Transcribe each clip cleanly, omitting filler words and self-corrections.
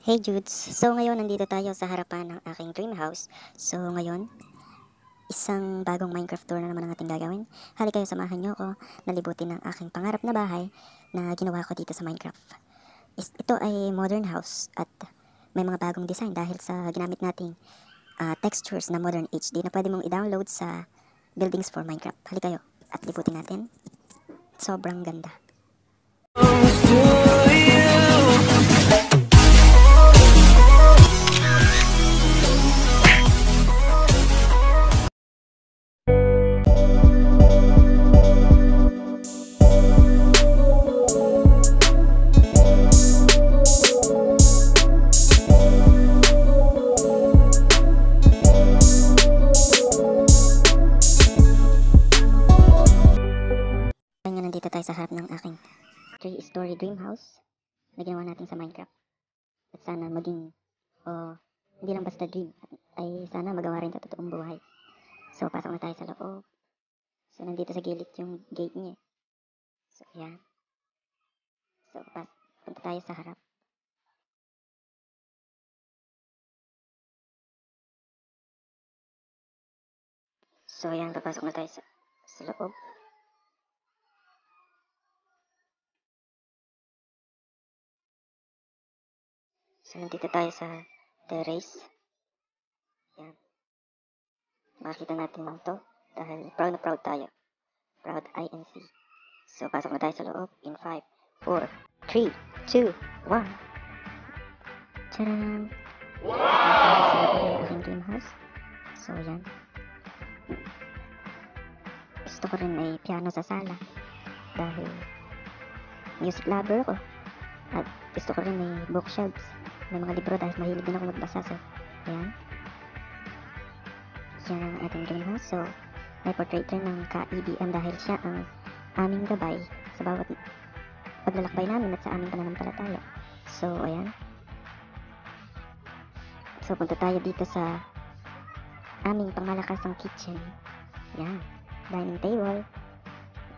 Hey Judes! So ngayon nandito tayo sa harapan ng aking dream house. So ngayon, isang bagong Minecraft tour na naman ang ating gagawin. Hali kayo, samahan nyo ako na libutin ng aking pangarap na bahay na ginawa ko dito sa Minecraft. Ito ay modern house at may mga bagong design dahil sa ginamit nating textures na modern HD na pwede mong i-download sa buildings for Minecraft. Hali kayo at libutin natin. Sobrang ganda. Ngayon nandito tayo sa harap ng aking 3-story dream house na ginawa natin sa Minecraft. At sana maging, hindi lang basta dream, ay sana magawa rin sa totoong buhay. So, pasok na tayo sa loob. So, nandito sa gilid yung gate niya. So, yan. So, punta tayo sa harap. So, yan, papasok na tayo sa loob. So, nandito tayo sa terrace. Yan. Makikita natin lang to dahil proud na proud tayo. Proud INC. So, pasok na tayo sa loob in 5, 4, 3, 2, 1. Tcharam! Wow! Sa loob ng aking dream house. So, yan. Gusto ko rin may piano sa sala dahil music lover ako. At gusto ko rin may bookshelves, may mga libro dahil mahilig din ako magbasa. So, ayan. Yan ang ating dream house. So, may portrait rin ng ka-EBM dahil siya ang aming gabay sa bawat paglalakbay namin at sa aming pananampalataya. So, ayan. So, punta tayo dito sa aming pangmalakasang kitchen. Yan. Dining table.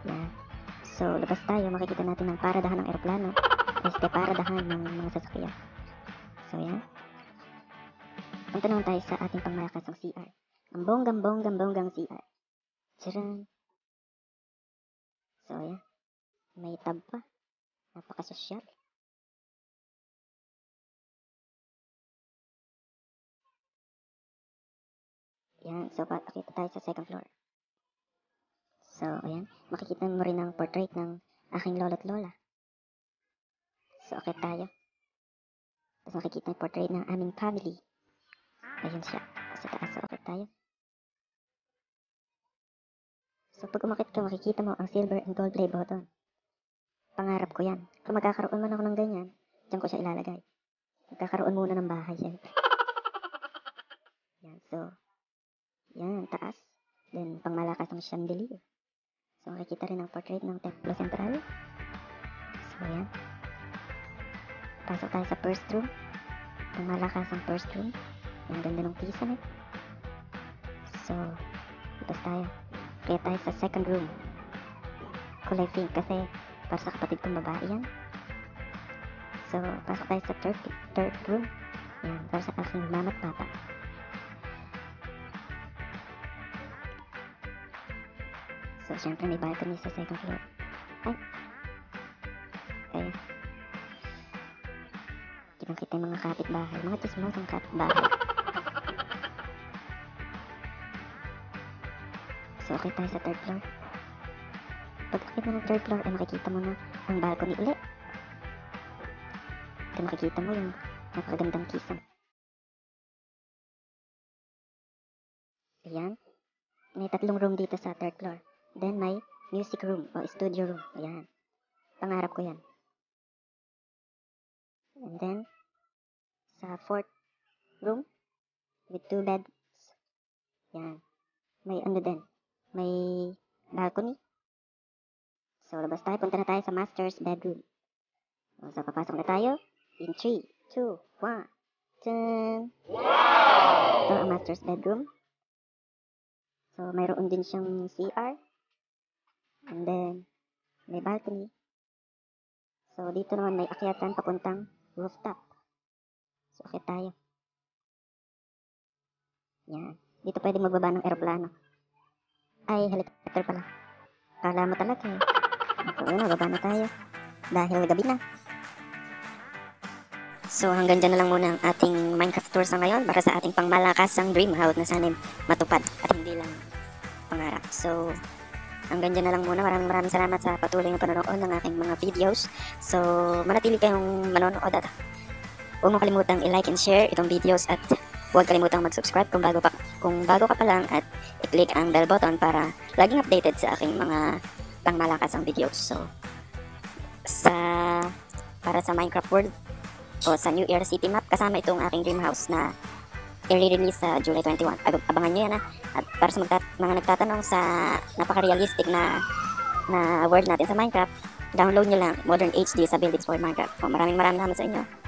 Yan. So, labas tayo, makikita natin ang paradahan ng eroplano. Paradahan ng mga sasakyan. So, yan. Punta naman tayo sa ating pangmalakasang CR. Ang bonggang CR. Tcharan! So, yan. May tub pa. Napakasosyal. Yan. So, pakita tayo sa second floor. So, ayan. Makikita mo rin ang portrait ng aking lolo't lola. So, akit tayo. Tapos makikita yung portrait ng aming family. Ayun siya. Sa taas. So, akit tayo. So, pag umakit ka, makikita mo ang silver and gold play button. Pangarap ko yan. Kung magkakaroon man ako ng ganyan, diyan ko siya ilalagay. Magkakaroon muna ng bahay, syempre. Yan. So, yan. Taas. Then, pangmalakas ng chandelier. So, makikita rin ang portrait ng Templo Central. So, yan. Pasok tayo sa first room. Ang malakas ang first room. Ang ganda ng pisang. So, ipas tayo. Kaya tayo sa second room. Kulay pink kasi para sa kapatid kong babae yan. So, pasok tayo sa third room. Yan, para sa aking mama at papa. So, syempre may balcony sa second floor. Ay! Kaya, kitang-kita yung mga kapitbahay. Mga chismosang kapitbahay. So, okay tayo sa third floor. Pag-akit mo ng third floor, ay makikita mo na ang balcony ulit. Ito makikita mo yung napakagandang kisang. Ayan. May 3 room dito sa third floor. Then may music room o studio room. Ayan. Pangarap ko yan. And then, sa fourth room, with 2 beds. Yan. May ano din. May balcony. So, labas tayo. Punta na tayo sa master's bedroom. So, papasok na tayo. In 3, 2, 1. Tcharan! Wow! Ito ang master's bedroom. So, mayroon din siyang CR. And then, may balcony. So, dito naman may akyatan papuntang rooftop. So, akit tayo. Yan. Dito pwede magbaba ng eroplano. Ay, helicopter pala. Kala mo talaga eh. So, yun, baba na tayo. Dahil gabi na. So, hanggang dyan na lang muna ang ating Minecraft tour sa ngayon para sa ating pangmalakasang dream house na sana'y matupad at hindi lang pangarap. So, hanggang dyan na lang muna. Maraming salamat sa patuloy na panonood ng aking mga videos. So, manatili kayong manonood at huwag mo kalimutang i-like and share itong videos at huwag kalimutang mag-subscribe kung bago ka pa lang at i-click ang bell button para laging updated sa aking mga pangmalakasang videos. So, para sa Minecraft World o sa New Era City Map, kasama itong aking dream house na i-release sa July 21. Abangan nyo yan ha. At para sa mga nagtatanong sa napaka-realistic na world natin sa Minecraft, download nyo lang Modern HD sa Build It for Minecraft. Maraming salamat sa inyo.